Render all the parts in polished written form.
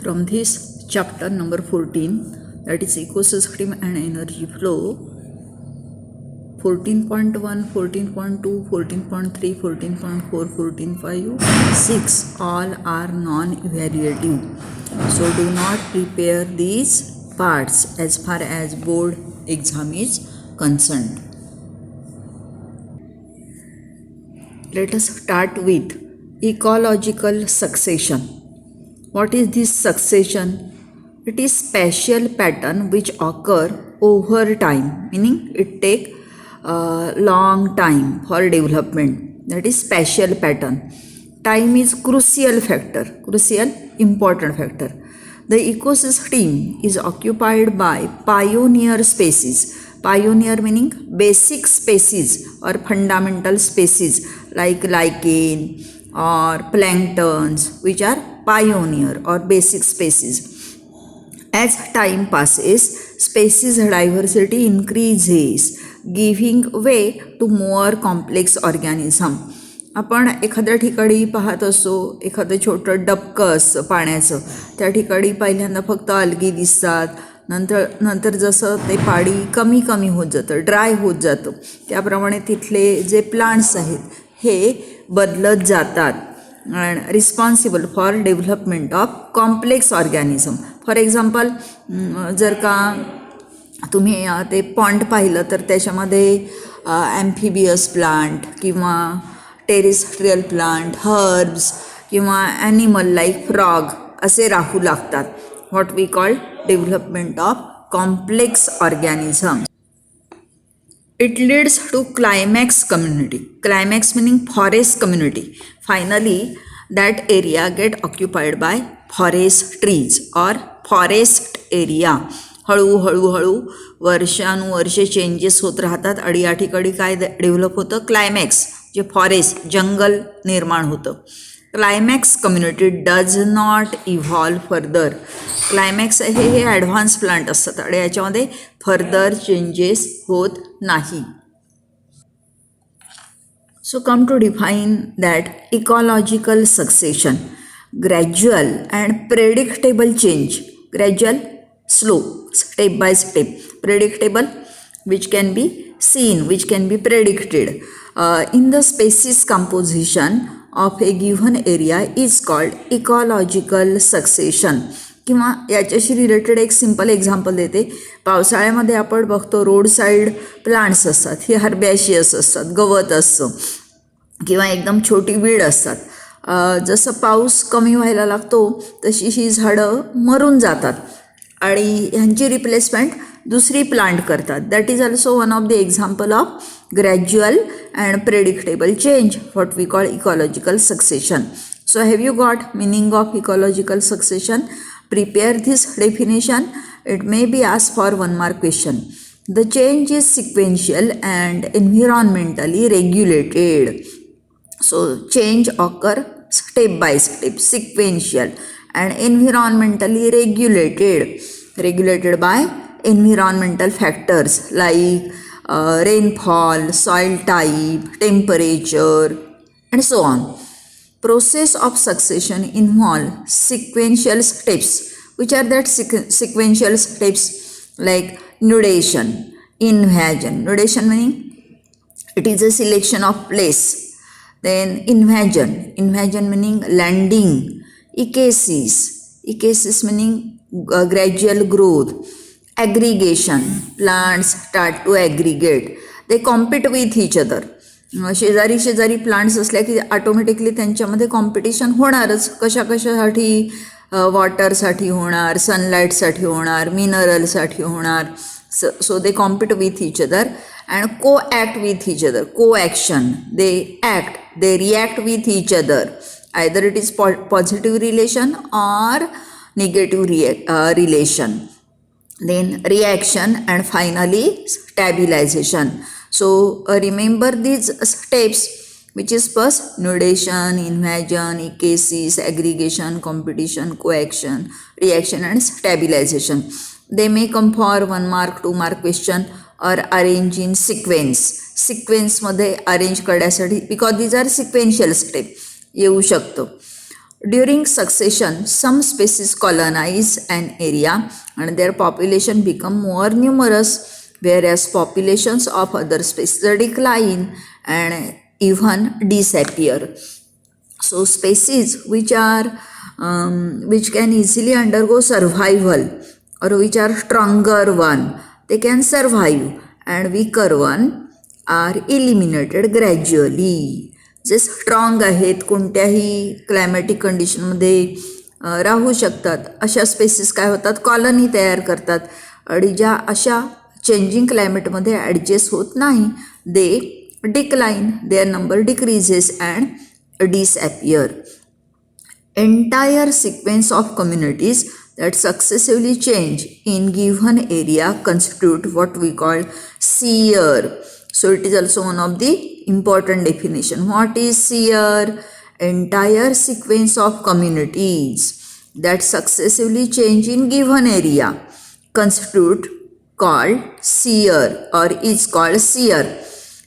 From this chapter number 14, that is ecosystem and energy flow, 14.1, 14.2, 14.3, 14.4, 14.5, 6 all are non-evaluative. So do not prepare these parts as far as board exam is concerned. Let us start with ecological succession. What is this succession? It is spatial pattern which occur over time, meaning it take long time for development. That is spatial pattern. Time is crucial important factor. The ecosystem is occupied by pioneer species. Pioneer meaning basic species or fundamental species like lichen or planktons, which are pioneer or basic species. As time passes, species diversity increases, giving way to more complex organism. आपण एखाद्या ठिकाणी पाहत असतो, एखादं छोटं डबकं असतं पाण्याचं, त्या ठिकाणी पहिल्यांदा फक्त अलगी दिसतात, नंतर जसं ते पाणी कमी कमी होत जातं, ड्राय होत जातं, त्याप्रमाणे तिथले जे प्लांट्स आहेत हे बदलत जातात and responsible for development of complex organism. For example जर का तुम्ही ते पॉन्ड पाहिलं तर त्याच्यामध्ये ॲम्फिबियस प्लांट किंवा टेरेस्ट्रियल प्लांट, हर्ब्स किंवा ॲनिमल लाईक फ्रॉग असे राहू लागतात. What we call development of complex organism. It leads to climax community. Climax meaning forest community. Finally, that area get occupied by forest trees or forest area. हळूहळू वर्षानुवर्षे changes होत राहतात आणि या ठिकाणी काय डेव्हलप होतं? क्लायमॅक्स, जे फॉरेस्ट जंगल निर्माण होतं. Climax community does not evolve further. Climax हे ॲडव्हान्स प्लांट असतात आणि याच्यामध्ये फर्दर चेंजेस होत नाही. So come to define that ecological succession. Gradual and predictable change. Gradual, slow, step by step. Predictable, which can be seen, which can be predicted in the species composition of a given area is called ecological succession. किंवा याच्याशी related एक simple example देते. पावसाळ्यामध्ये आपण बघतो road side plants असतात, हे हर्बॅशियस असतात, गवत असतं किंवा एकदम छोटी वीड असतात. जसं पाऊस कमी व्हायला लागतो तशी ही झाडं मरून जातात आणि ह्यांची रिप्लेसमेंट दुसरी प्लांट करतात. That is also one of the example of gradual and predictable change, what we call ecological succession. So have you got meaning of ecological succession? Prepare this definition. It may be asked for 1 mark question. The change is sequential and environmentally regulated. So change occur step by step, sequential and environmentally regulated. Regulated by environmental factors like rainfall, soil type, temperature and so on. Process of succession involve sequential steps. Which are that sequential steps? Like nudation, invasion. Nudation meaning it is a selection of place. Then invasion meaning landing. Echesis meaning gradual growth. Aggregation, plants start to aggregate. They compete with each other. शेजारी plants असल्या की automatically त्यांच्यामध्ये competition होणारच. कशासाठी? वॉटरसाठी होणार, सनलाईटसाठी होणार, मिनरलसाठी होणार. So they compete with each other and को ॲक्ट विथ इच अदर. को action, they react with each other. Either it is positive relation or negative relation. Then reaction and finally stabilization. So remember these steps, which is first nudation, invasion, echesis, aggregation, competition, coaction, reaction and stabilization. They may come for 1 mark, 2 mark question or arrange in sequence. Sequence मध्ये arrange करण्यासाठी because these are sequential step येऊ शकतो. During succession, some species colonize an area and their population become more numerous, whereas populations of other species decline and even disappear. So species which can easily undergo survival or which are stronger one, they can survive, and weaker one are eliminated gradually. जे strong आहेत, कोणत्याही climatic कंडिशनमध्ये राहू शकतात, अशा spaces काय होतात, colony तयार करतात. आणि ज्या अशा चेंजिंग क्लायमेटमध्ये ॲडजस्ट होत नाही, they decline, their number decreases and disappear. Entire sequence of communities that successively change in given area constitute what we call seer. So it is also one of the important definition. What is seer? Entire sequence of communities that successively change in given area constitute called seer or is called seer.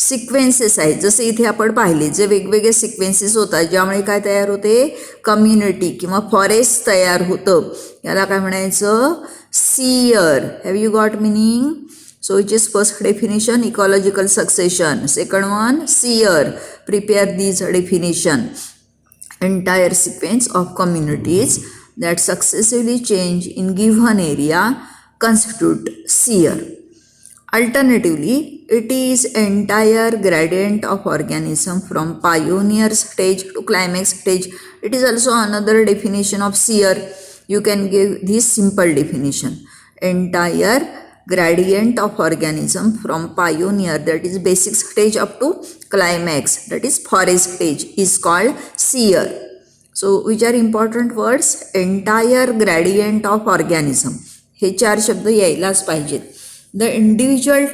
Sequences आहेत, जसे इथे आपण पाहिले जे वेगवेगळे sequences होतात ज्यामुळे काय तयार होते, कम्युनिटी किंवा फॉरेस्ट तयार होतं, याला काय म्हणायचं, sere. Have you got meaning? So it is first definition ecological succession, second one sere. Prepare these definition. Entire sequence of communities that successively change in given area constitute seer. Alternatively, it is entire gradient of organism from pioneer stage to climax stage. It is also another definition of seer. You can give this simple definition. Entire gradient of organism from pioneer, that is basic stage, up to climax, that is forest stage, is called seer. So which are important words? Entire gradient of organism. हे चार शब्द यायलाच पाहिजेत. The individual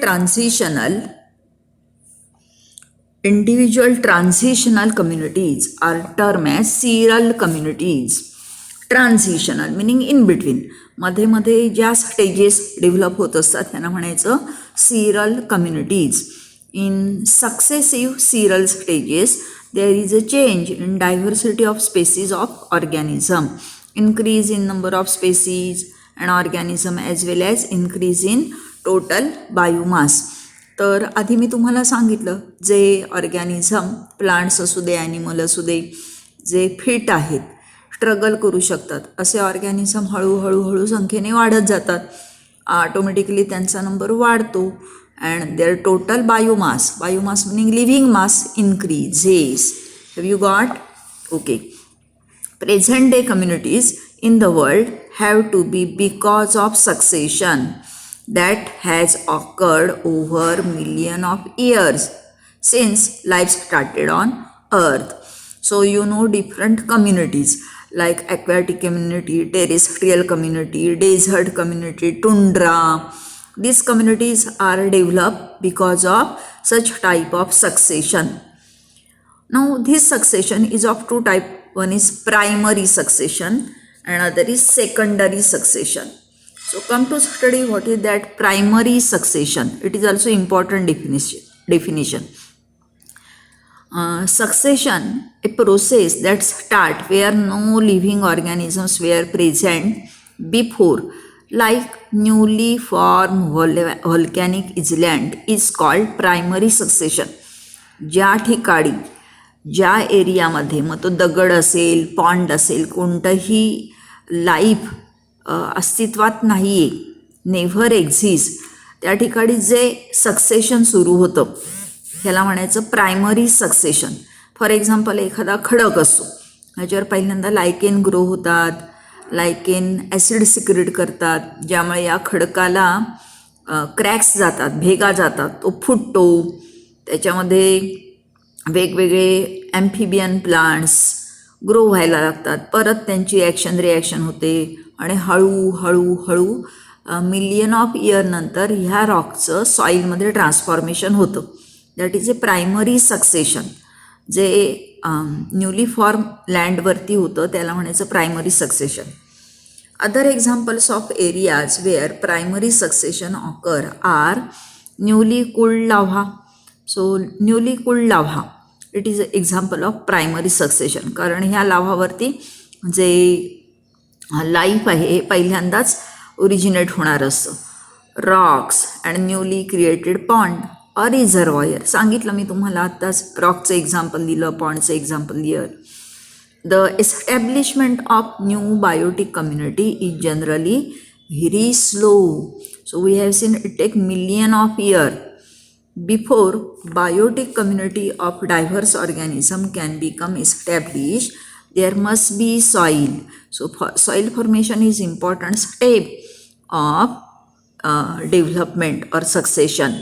transitional communities are termed as seral communities. Transitional meaning in between, मध्ये मध्ये ज्या stages develop होत असतात त्यांना म्हणायचं seral communities. In successive seral stages there is a change in diversity of species of organism, increase in number of species and organism as well as increase in total biomass. तर आधी मी तुम्हाला सांगितलं जे organism, plants असू दे, animal असू दे, जे fit आहेत, struggle करू शकतात, असे ऑर्गॅनिझम हळूहळू संख्येने वाढत जातात. ऑटोमॅटिकली त्यांचा नंबर वाढतो and their total biomass meaning living mass increases. Have you got? Okay. Present day communities in the world have to be because of succession that has occurred over million of years since life started on earth. So you know different communities like aquatic community, terrestrial community, desert community, tundra. These communities are developed because of such type of succession. Now this succession is of two types. One is primary succession, another is secondary succession. So come to study what is that primary succession. It is also important definition. Succession, a process that start where no living organisms were present before, like newly formed volcanic island, is called primary succession. ज्या ठिकाणी, ज्या एरियामध्ये, मग तो दगड असेल, pond असेल, कोणतंही लाईफ अस्तित्वात नाही आहे, नेव्हर एक्झिस्ट, त्या ठिकाणी जे सक्सेशन सुरू होतं ह्याला म्हणायचं प्रायमरी सक्सेशन. फॉर एक्झाम्पल, एखादा खडक असतो, ह्याच्यावर पहिल्यांदा लायकेन ग्रो होतात, लायकेन ॲसिड सिक्रेट करतात, ज्यामुळे या खडकाला क्रॅक्स जातात, भेगा जातात, तो फुटतो, त्याच्यामध्ये वेगवेगळे ॲम्फिबियन प्लांट्स ग्रो व्हायला लागतात, परत त्यांची रिॲक्शन होते आणि हळूहळू मिलियन ऑफ इयर नंतर ह्या रॉकचं सॉईलमध्ये ट्रान्सफॉर्मेशन होतं. That is a primary succession. जे न्यूली फॉर्म लँडवरती होतं त्याला म्हणायचं primary succession. Other examples of areas where primary succession occur are newly cooled lava. So newly cooled lava it is example of primary succession, कारण ह्या लाव्हावरती जे life आहे हे पहिल्यांदाच ओरिजिनेट होणार असतं. Roxx and newly created pond और reservoir. सांगितलं मी तुम्हाला आत्ताच, रॉकचं एक्झाम्पल दिलं, पॉन्डचं एक्झाम्पल दिलं. The establishment of new biotic community is generally very slow. So we have seen it take million of years before biotic community of diverse organism can become established. There must be soil. So soil formation is important step of development or succession,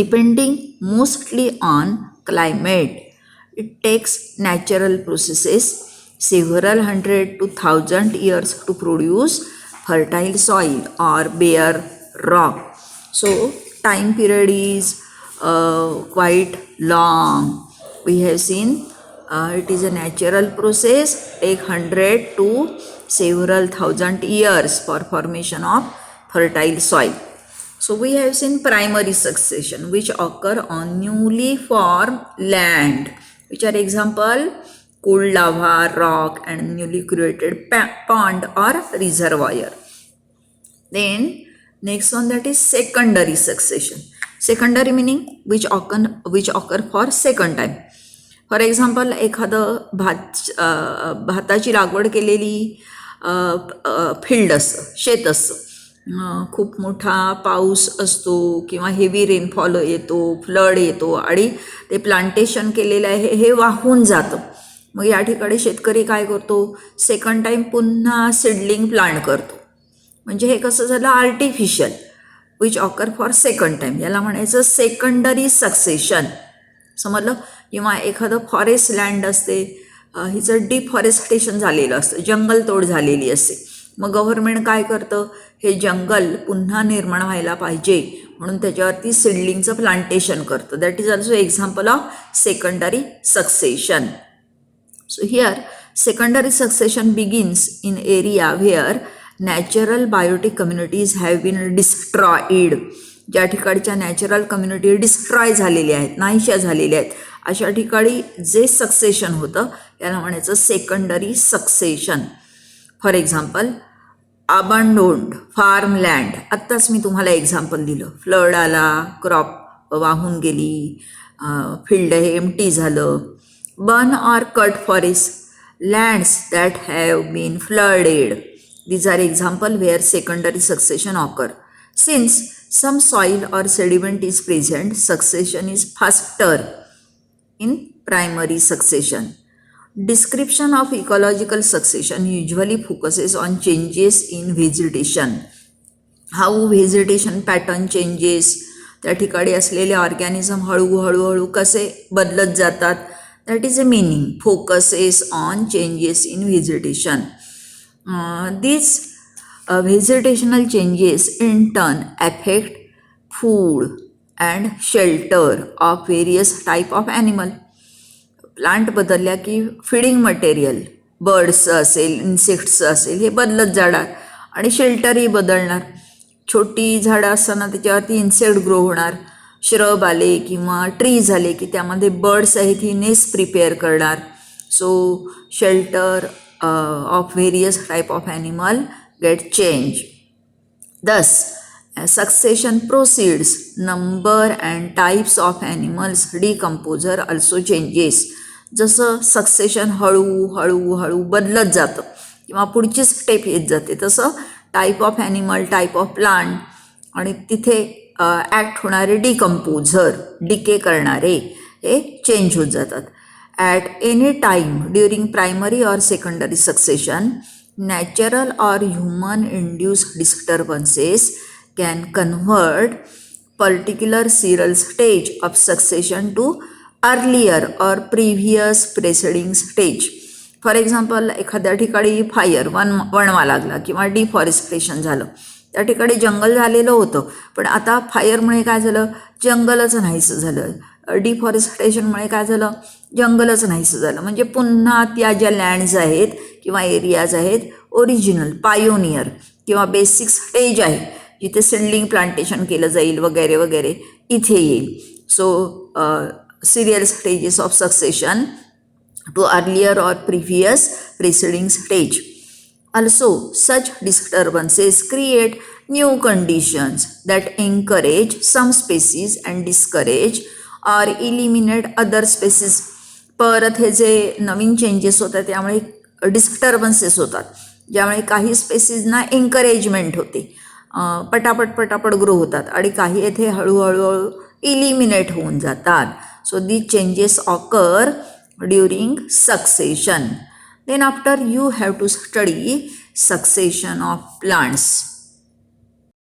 depending mostly on climate. It takes natural processes several hundred to thousand years to produce fertile soil or bare rock. So time period is quite long. We have seen it is a natural process, take 100 to several thousand years for formation of fertile soil. So we have seen primary succession which occur on newly formed land, which are example cold lava, rock and newly created pond or reservoir. Then next one, that is secondary succession. Secondary meaning which occur for second time. For example, एखादं भाताची लागवड केलेली field असतं, शेत असतं, खूप मोठा पाऊस असतो किंवा हेवी रेनफॉल येतो, फ्लड येतो आणि ते प्लांटेशन केलेलं आहे हे वाहून जातं. मग या ठिकाणी शेतकरी काय करतो, सेकंड टाईम पुन्हा सीडलिंग प्लांट करतो. म्हणजे हे कसं झालं, artificial, which occur for second time. याला म्हणायचं सेकंडरी सक्सेशन. समजलं. किंवा एखादं फॉरेस्ट लँड असते, हिचं डिफॉरेस्टेशन झालेलं असतं, जंगलतोड झालेली असते. मग गव्हर्नमेंट काय करतं, हे जंगल पुन्हा निर्माण व्हायला पाहिजे म्हणून त्याच्यावरती सीडलिंगचं प्लांटेशन करतं. That is also example of secondary succession. So here secondary succession begins in area where natural biotic communities have been destroyed. ज्या ठिकाणच्या नॅचरल कम्युनिटी डिस्ट्रॉय झालेल्या आहेत, नाहीशा झालेल्या आहेत, अशा ठिकाणी जे सक्सेशन होतं याला म्हणायचं secondary succession. For example abandoned farmland. आत्ताच मी तुम्हाला एक्झाम्पल दिलं, फ्लड आला, क्रॉप वाहून गेली, फील्ड हे एम्प्टी झालं. Burn or cut forest lands that have been flooded. These are example where secondary succession occur. Since some soil or sediment is present, succession is faster in primary succession. Description of ecological succession usually focuses on changes in vegetation. How vegetation pattern changes, त्या ठिकाणी असलेले organism हळूहळू कसे बदलत जातात. That is a meaning, focuses on changes in vegetation. These vegetational changes in turn affect food and shelter of various type of animal. Plant बदलल्या की feeding material, बर्ड्सचं असेल, इन्सेक्ट्सचं असेल, हे बदलत जाणार आणि शेल्टरही बदलणार. छोटी झाडं असताना त्याच्यावरती इन्सेक्ट ग्रो होणार, श्रब आले किंवा ट्री झाले की त्यामध्ये बर्ड्स आहेत, ही नेस्ट प्रिपेअर करणार. So shelter of various type of animal get change. Thus succession proceeds, number and types of animals decomposer also changes. जसं सक्सेशन हळूहळू बदलत जातं किंवा पुढची स्टेप येत जाते, तसं type of animal, type of plant आणि तिथे ॲक्ट होणारे डिकम्पोझर, डिके करणारे, हे चेंज होत जातात. At any time during primary or secondary succession, natural or human induced disturbances can convert particular seral stage of succession to earlier or previous preceding stage. For example, एखाद्या ठिकाणी fire वणवा लागला किंवा deforestation झालं, त्या ठिकाणी जंगल झालेलं होतं, पण आता फायरमुळे काय झालं, जंगलच नाहीसं झालं. डिफॉरेस्टेशनमुळे काय झालं, जंगलच नाहीसं झालं. म्हणजे पुन्हा त्या ज्या लँड्स आहेत किंवा एरियाज आहेत, ओरिजिनल पायोनियर किंवा बेसिक स्टेज आहे जिथे सीडलिंग प्लांटेशन केलं जाईल वगैरे वगैरे, इथे येईल. So serial stages of succession to earlier or previous preceding stage. Also, such disturbances create new conditions that encourage some species and discourage or eliminate other species. परत हे जे नवीन चेंजेस होतात त्यामुळे डिस्टर्बन्सेस होतात, ज्यामुळे काही स्पेसीजना एन्करेजमेंट होते, पटापट ग्रो होतात आणि काही येथे हळूहळू इलिमिनेट होऊन जातात. So the changes occur during succession. Then after you have to study succession of plants.